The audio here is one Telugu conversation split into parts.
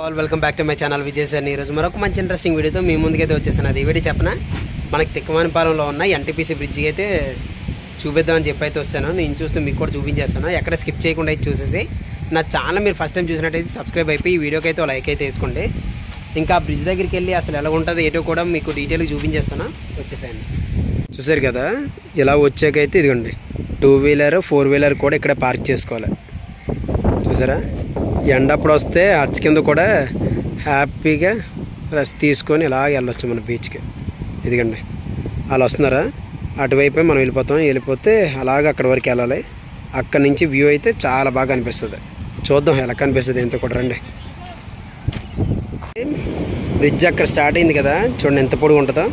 All welcome back to my channel Vijay sir. ఈరోజు మరొక మంచి ఇంట్రెస్టింగ్ వీడియోతో మీ ముందుకైతే వచ్చేసాను. అది వీడియో చెప్పనా, మనకి తిక్కవానిపాలెంలో ఉన్న ఎన్టీపీసీ బ్రిడ్జికి అయితే చూపిద్దామని చెప్పి అయితే వస్తాను. నేను చూస్తే మీకు కూడా చూపించేస్తాను. ఎక్కడ స్కిప్ చేయకుండా అయితే చూసేసి నా ఛానల్ మీరు ఫస్ట్ టైం చూసినట్టయితే సబ్స్క్రైబ్ అయిపోయి ఈ వీడియోకి అయితే లైక్ అయితే వేసుకోండి. ఇంకా బ్రిడ్జ్ దగ్గరికి వెళ్ళి అసలు ఎలా ఉంటుంది ఏటో కూడా మీకు డీటెయిల్గా చూపించేస్తాను. వచ్చేసాయండి. చూసారు కదా, ఇలా వచ్చాకైతే ఇదిగోండి 2 వీలర్ 4 వీలర్ కూడా ఇక్కడ పార్క్ చేసుకోవాలి. చూసారా, ఎండప్పుడు వస్తే అర్చ్ కింద కూడా హ్యాపీగా రెస్ట్ తీసుకొని ఇలా వెళ్ళొచ్చు మన బీచ్కి. ఇదిగండి అలా వస్తున్నారా, అటువైపే మనం వెళ్ళిపోతే అలాగ అక్కడ వరకు వెళ్ళాలి. అక్కడి నుంచి వ్యూ అయితే చాలా బాగా అనిపిస్తుంది. చూద్దాం ఎలా కనిపిస్తుంది ఎంతో కూడా. రండి, బ్రిడ్జ్ అక్కడ స్టార్ట్ అయింది కదా, చూడండి ఎంత పొడుగు ఉంటుందో.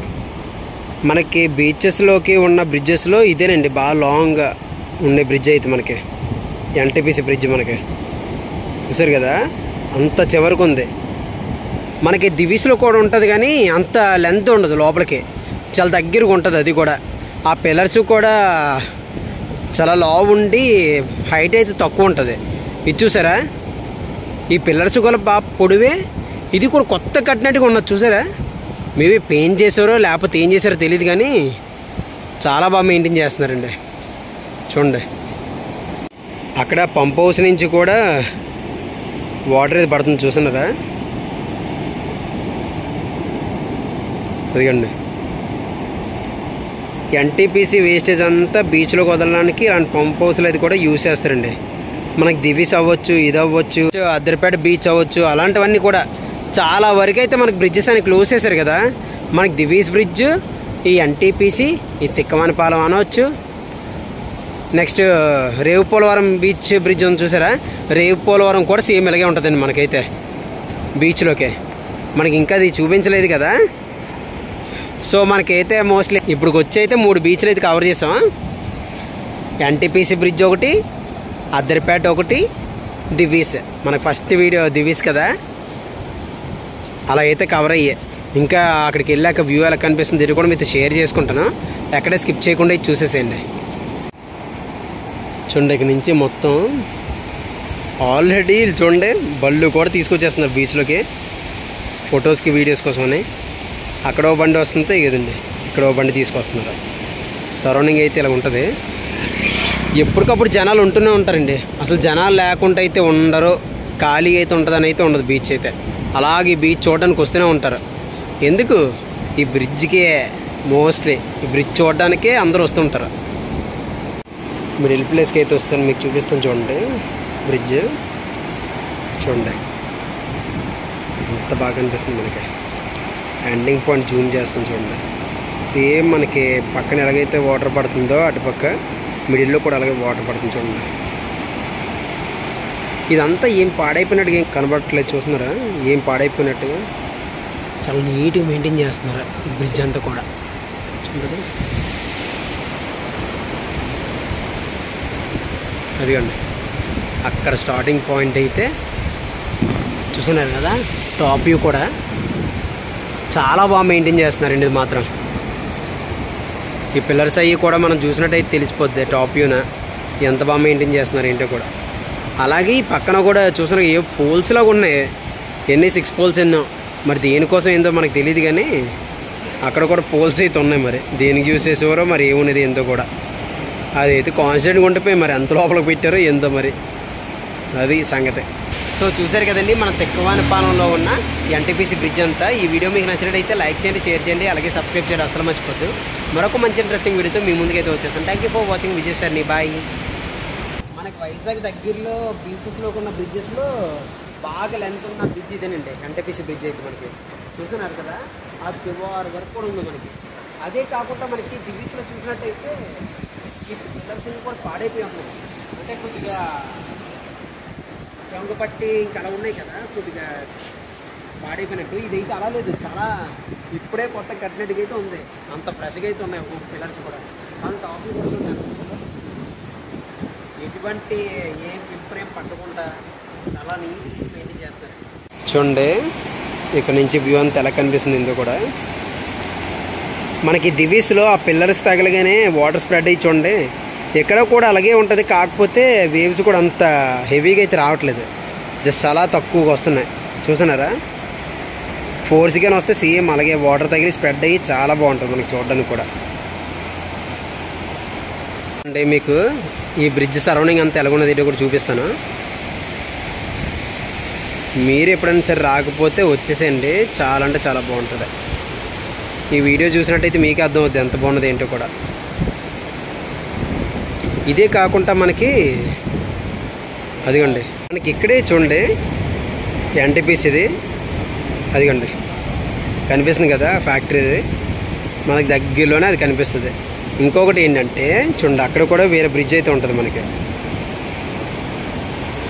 మనకి బీచెస్లోకి ఉన్న బ్రిడ్జెస్లో ఇదేనండి బాగా లాంగ్ ఉండే బ్రిడ్జ్ అయితే మనకి ఎన్టీపీసీ బ్రిడ్జ్. మనకి చూసారు కదా, అంత చివరికి ఉంది. మనకి దివీస్లో కూడా ఉంటుంది కానీ అంత లెంత్ ఉండదు, లోపలికి చాలా దగ్గరగా ఉంటుంది. అది కూడా ఆ పిల్లర్స్ కూడా చాలా లావు ఉండి హైట్ అయితే తక్కువ ఉంటుంది. ఇది చూసారా, ఈ పిల్లర్స్ కూడా బాగా పొడివే. ఇది కూడా కొత్త కట్టినట్టుగా ఉన్నది. చూసారా, మేబీ పెయింట్ చేసారో లేకపోతే ఏం చేశారో తెలియదు కానీ చాలా బాగా మెయింటైన్ చేస్తున్నారండి. చూడండి, అక్కడ పంప్ హౌస్ నుంచి కూడా వాటర్ అయితే పడుతుంది. చూస్తున్నారా, అదిగండి ఎన్టీపీసీ వేస్టేజ్ అంతా బీచ్లోకి వదలడానికి ఇలాంటి పంప్ హౌస్లు అయితే కూడా యూజ్ చేస్తారండి. మనకి దివీస్ అవ్వచ్చు, ఇది అవ్వచ్చు, అద్దరిపేట బీచ్ అవ్వచ్చు, అలాంటివన్నీ కూడా చాలా వరకు అయితే మనకి బ్రిడ్జెస్ అని క్లోజ్ చేశారు కదా. మనకి దివీస్ బ్రిడ్జ్, ఈ ఎన్టీపీసీ, ఈ తిక్కవానిపాలెం అనవచ్చు. నెక్స్ట్ రేవు పోలవరం బీచ్ బ్రిడ్జ్ ఉంది చూసారా, రేవు పోలవరం కూడా సేమ్ ఇలాగే ఉంటుందండి మనకైతే బీచ్లోకే. మనకి ఇంకా అది చూపించలేదు కదా. సో మనకైతే మోస్ట్లీ ఇప్పుడు వచ్చి అయితే 3 బీచ్లు అయితే కవర్ చేసాం. ఎన్టీపీసీ బ్రిడ్జ్ ఒకటి, అద్దరిపేట ఒకటి, దివీస్. మనకు ఫస్ట్ వీడియో దివీస్ కదా, అలా అయితే కవర్ అయ్యాయి. ఇంకా అక్కడికి వెళ్ళాక వ్యూ ఎలా కనిపిస్తుంది ఇది కూడా మీతో షేర్ చేసుకుంటాను. ఎక్కడే స్కిప్ చేయకుండా ఇది చూసేసేయండి. చూడండి, ఇక్కడి నుంచి మొత్తం ఆల్రెడీ చూడండి బళ్ళు కూడా తీసుకొచ్చేస్తున్నారు బీచ్లోకి ఫొటోస్కి వీడియోస్ కోసమని. అక్కడ ఓ బండి వస్తుంటే ఇదండి, ఇక్కడ ఓ బండి తీసుకొస్తున్నారు. సరౌండింగ్ అయితే ఇలా ఉంటుంది. ఎప్పటికప్పుడు జనాలు ఉంటూనే ఉంటారండి. అసలు జనాలు లేకుండా అయితే ఉండరు, ఖాళీ అయితే ఉంటుందని అయితే ఉండదు బీచ్ అయితే. అలాగే ఈ బీచ్ చూడడానికి వస్తూనే ఉంటారు. ఎందుకు, ఈ బ్రిడ్జ్కే మోస్ట్లీ ఈ బ్రిడ్జ్ చూడడానికే అందరూ వస్తుంటారు. మిడిల్ ప్లేస్కి అయితే వస్తాను, మీకు చూపిస్తాను. చూడండి బ్రిడ్జ్ చూడండి ఎంత బాగా అనిపిస్తుంది మనకి. ఎండింగ్ పాయింట్ జూమ్ చేస్తాం చూడండి. సేమ్ మనకి పక్కన ఎలాగైతే వాటర్ పడుతుందో అటుపక్క మిడిల్లో కూడా అలాగే వాటర్ పడుతుంది చూడండి. ఇదంతా ఏం పాడైపోయినట్టుగా ఏం కనబడట్లేదు. చూస్తున్నారా, ఏం పాడైపోయినట్టుగా చాలా నీట్గా మెయింటైన్ చేస్తున్నారు ఈ బ్రిడ్జ్ అంతా కూడా. చూడండి, అదిగండి అక్కడ స్టార్టింగ్ పాయింట్ అయితే చూస్తున్నారు కదా. టాప్ వ్యూ కూడా చాలా బాగా మెయింటైన్ చేస్తున్నారండి. ఇది మాత్రం ఈ పిల్లర్స్ అవి కూడా మనం చూసినట్టయితే తెలిసిపోద్ది టాప్ వ్యూన ఎంత బాగా మెయింటైన్ చేస్తున్నారు ఏంటో కూడా. అలాగే ఈ పక్కన కూడా చూసిన ఏ పోల్స్ లాగా ఉన్నాయి, ఎన్ని 6 పోల్స్ ఎన్నో. మరి దేనికోసం ఏందో మనకు తెలియదు కానీ అక్కడ కూడా పోల్స్ అయితే ఉన్నాయి. మరి దేనికి యూజ్ చేసేవారో మరి ఏమున్నది ఏందో కూడా. అదైతే కాన్స్టెంట్గా ఉండిపోయి మరి ఎంత లోపలికి పెట్టారో ఏందో మరి, అది సంగతి. సో చూసారు కదండి మన తిక్కవానిపాలెంలో ఉన్న ఎన్టీపీసీ బ్రిడ్జ్ అంతా. ఈ వీడియో మీకు నచ్చినట్టయితే లైక్ చేయండి, షేర్ చేయండి, అలాగే సబ్స్క్రైబ్ చేయడం అసలు మర్చిపోద్దు. మరొక మంచి ఇంట్రెస్టింగ్ వీడియోతో మీ ముందుకైతే వచ్చేస్తాను. Thank you for watching Vijay సార్ని. బాయ్. మనకి వైజాగ్ దగ్గరలో బీచెస్లో ఉన్న బ్రిడ్జెస్లో బాగా లెంత్ ఉన్న బ్రిడ్జ్ ఇదేనండి ఎన్టీపీసీ బ్రిడ్జ్ అయితే. మనకి చూస్తున్నారు కదా, ఆ చివరి వరకు కూడా ఉంది మనకి. అదే కాకుండా మనకి దివీస్లో చూసినట్టయితే ఈ పిల్లర్స్ కూడా పాడైపోయి ఉన్నాయి. అంటే కొద్దిగా చొంగపట్టి ఇంకా అలా ఉన్నాయి కదా, కొద్దిగా పాడైపోయినట్టు. ఇదైతే అలా లేదు, చాలా ఇప్పుడే కొత్త కట్టినట్టుగా అయితే ఉంది. అంత ఫ్రెష్గా అయితే ఉన్నాయి ఒక్కొక్క పిల్లర్స్ కూడా. అంత ఆఫీస్ కూడా చూడండి, ఎటువంటి ఏం ఇంప్రేం పట్టకుండా చాలా నీట్గా మెయింటైన్ చేస్తారు. చూడండి, ఇక్కడ నుంచి వ్యూ అంతా ఎలా కనిపిస్తుంది ఇందో కూడా. మనకి దివీస్లో ఆ పిల్లర్స్ తగలగానే వాటర్ స్ప్రెడ్ అయ్యి చూడండి, ఇక్కడ కూడా అలాగే ఉంటుంది. కాకపోతే వేవ్స్ కూడా అంత హెవీగా అయితే రావట్లేదు, జస్ట్ చాలా తక్కువగా వస్తున్నాయి. చూస్తున్నారా? ఫోర్స్గా వస్తే సేమ్ అలాగే వాటర్ తగిలి స్ప్రెడ్ అయ్యి చాలా బాగుంటుంది మనకి చూడడానికి కూడా. అంటే మీకు ఈ బ్రిడ్జ్ సరౌండింగ్ అంతా ఎలాగున్నది ఇది కూడా చూపిస్తాను. మీరు ఎప్పుడైనా సరే రాకపోతే వచ్చేసేయండి, చాలా అంటే చాలా బాగుంటుంది. ఈ వీడియో చూసినట్టయితే మీకే అర్థమవుద్ది ఎంత బాగున్నది ఏంటో కూడా. ఇదే కాకుండా మనకి అదిగండి మనకి ఇక్కడే చూడండి ఎన్టీపీసీది అదిగండి కనిపిస్తుంది కదా ఫ్యాక్టరీది, మనకి దగ్గరలోనే అది కనిపిస్తుంది. ఇంకొకటి ఏంటంటే చూడండి అక్కడ కూడా వేరే బ్రిడ్జ్ అయితే ఉంటుంది మనకి,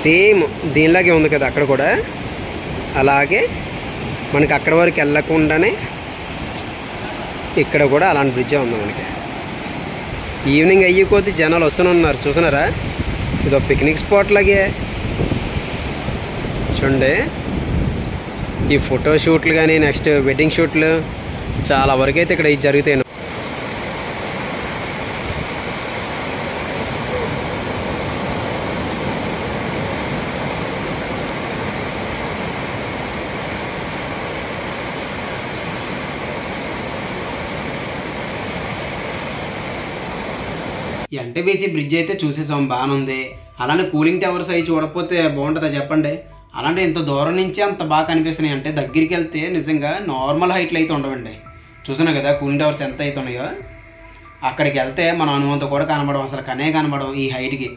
సేమ్ దీనిలాగే ఉంది కదా అక్కడ కూడా. అలాగే మనకి అక్కడ వరకు వెళ్ళకుండానే ఇక్కడ కూడా అలాంటి బ్రిడ్జే ఉంది మనకి. ఈవినింగ్ అయ్యి కొద్ది జనాలు వస్తూనే ఉన్నారు చూస్తున్నారా? ఇది ఒక పిక్నిక్ స్పాట్ లాగే చూడండి. ఈ ఫోటో షూట్లు కానీ నెక్స్ట్ వెడ్డింగ్ షూట్లు చాలా వరకు అయితే ఇక్కడ ఇది జరుగుతాయి. ఎన్టీపీసీ బ్రిడ్జ్ అయితే చూసేసాం, బాగానే ఉంది. అలానే కూలింగ్ టవర్స్ అవి చూడకపోతే బాగుంటుందా చెప్పండి? అలాంటి ఇంత దూరం నుంచి అంత బాగా కనిపిస్తున్నాయి అంటే దగ్గరికి వెళ్తే నిజంగా నార్మల్ హైట్లు అయితే ఉండవండి. చూసినా కదా కూలింగ్ టవర్స్ ఎంత అయితే ఉన్నాయో, అక్కడికి వెళ్తే మన అనుభవంతో కూడా కనబడం, అసలు కనబడం ఈ హైట్కి.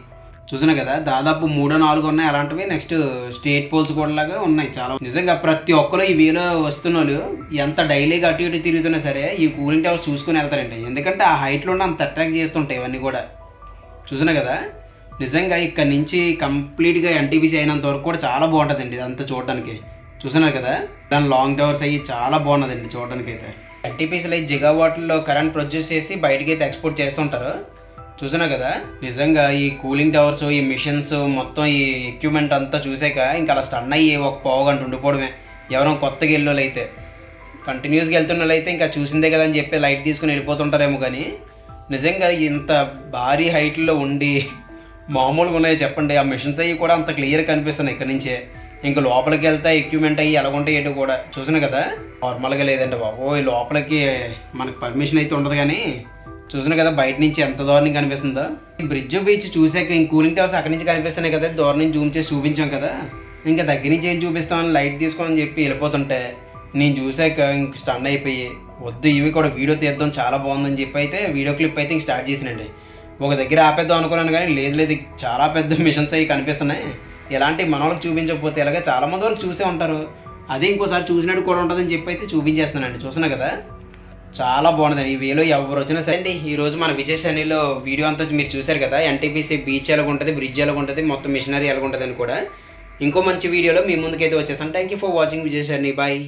చూసినా కదా దాదాపు 3-4 ఉన్నాయి అలాంటివి. నెక్స్ట్ స్టేట్ పోల్స్ కూడా లాగా ఉన్నాయి చాలా. నిజంగా ప్రతి ఒక్కరు ఈ వేలో వస్తున్న వాళ్ళు ఎంత డైలీగా అటు ఇటు తిరుగుతున్నా సరే ఈ కూలింగ్ టవర్స్ చూసుకుని వెళ్తారండి, ఎందుకంటే ఆ హైట్లో అంత అట్రాక్ట్ చేస్తుంటాయి ఇవన్నీ కూడా. చూసినా కదా నిజంగా ఇక్కడ నుంచి కంప్లీట్గా ఎన్టీపీసీ అయినంత వరకు కూడా చాలా బాగుంటుందండి ఇదంతా చూడడానికి. చూసినారు కదా దాని లాంగ్ టవర్స్ అయ్యి చాలా బాగున్నదండి చూడడానికి అయితే. ఎన్టీపీసీలో జిగావాట్లో కరెంట్ ప్రొడ్యూస్ చేసి బయటకి అయితే ఎక్స్పోర్ట్ చేస్తుంటారు. చూసినా కదా నిజంగా ఈ కూలింగ్ టవర్స్ ఈ మిషన్స్ మొత్తం ఈ ఎక్విప్మెంట్ అంతా చూసాక ఇంకా అలా స్టన్ అయ్యి ఒక పావుగంట ఉండిపోవడమే. ఎవరైనా కొత్తగా వెళ్ళే వాళ్ళు అయితే, కంటిన్యూస్గా వెళ్తున్న వాళ్ళు అయితే ఇంకా చూసిందే కదా అని చెప్పి లైట్ తీసుకుని వెళ్ళిపోతుంటారేమో. కానీ నిజంగా ఇంత భారీ హైట్లో ఉండి మామూలుగా ఉన్నాయి చెప్పండి. ఆ మిషన్స్ అయ్యి కూడా అంత క్లియర్గా కనిపిస్తున్నాయి ఇక్కడ నుంచే. ఇంకా లోపలికి వెళ్తే ఎక్విప్మెంట్ అయ్యి ఎలాగుంటాయి ఏంటో కూడా. చూసినా కదా నార్మల్గా లేదండి బాబు, ఈ లోపలికి మనకు పర్మిషన్ అయితే ఉండదు. కానీ చూసినా కదా బయట నుంచి ఎంత దూరం కనిపిస్తుందో. బ్రిడ్జ్ బీచ్ చూసాక ఇంక కూలింగ్ టవర్స్ అక్కడి నుంచి కనిపిస్తున్నాయి కదా, దూరం నుంచి జూమ్ చేసి చూపించాం కదా. ఇంకా దగ్గర నుంచి ఏం చూపిస్తామని లైట్ తీసుకోమని చెప్పి వెళ్ళిపోతుంటే నేను చూసాక ఇంక స్టన్ అయిపోయి వద్దు ఇవి కూడా వీడియో తీద్దాం చాలా బాగుందని చెప్పి అయితే వీడియో క్లిప్ అయితే ఇంక స్టార్ట్ చేసినండి. ఒక దగ్గర ఆపేద్దాం అనుకున్నాను కానీ లేదు చాలా పెద్ద మిషన్స్ అవి కనిపిస్తున్నాయి. ఇలాంటి మన వాళ్ళకి చూపించకపోతే ఇలాగే చాలామంది వరకు చూసే ఉంటారు, అదే ఇంకోసారి చూసినట్టు కూడా ఉంటుందని చెప్పి అయితే చూపించేస్తున్నానండి. చూసినా కదా చాలా బాగుంటుందండి. ఈ వేలో ఎవరు వచ్చినా సరే అండి. ఈరోజు మన విజయ్ సన్నీలో వీడియో అంతా మీరు చూశారు కదా, ఎన్టీపీసీ బీచ్ ఎలాగ ఉంటుంది, బ్రిడ్జ్ ఎలాగ ఉంటుంది, మొత్తం మిషనరీ ఎలాగ ఉంటుంది అని కూడా. ఇంకో మంచి వీడియోలో మీ ముందుకైతే వచ్చేసాను. Thank you for watching Vijay Sunny. Bye.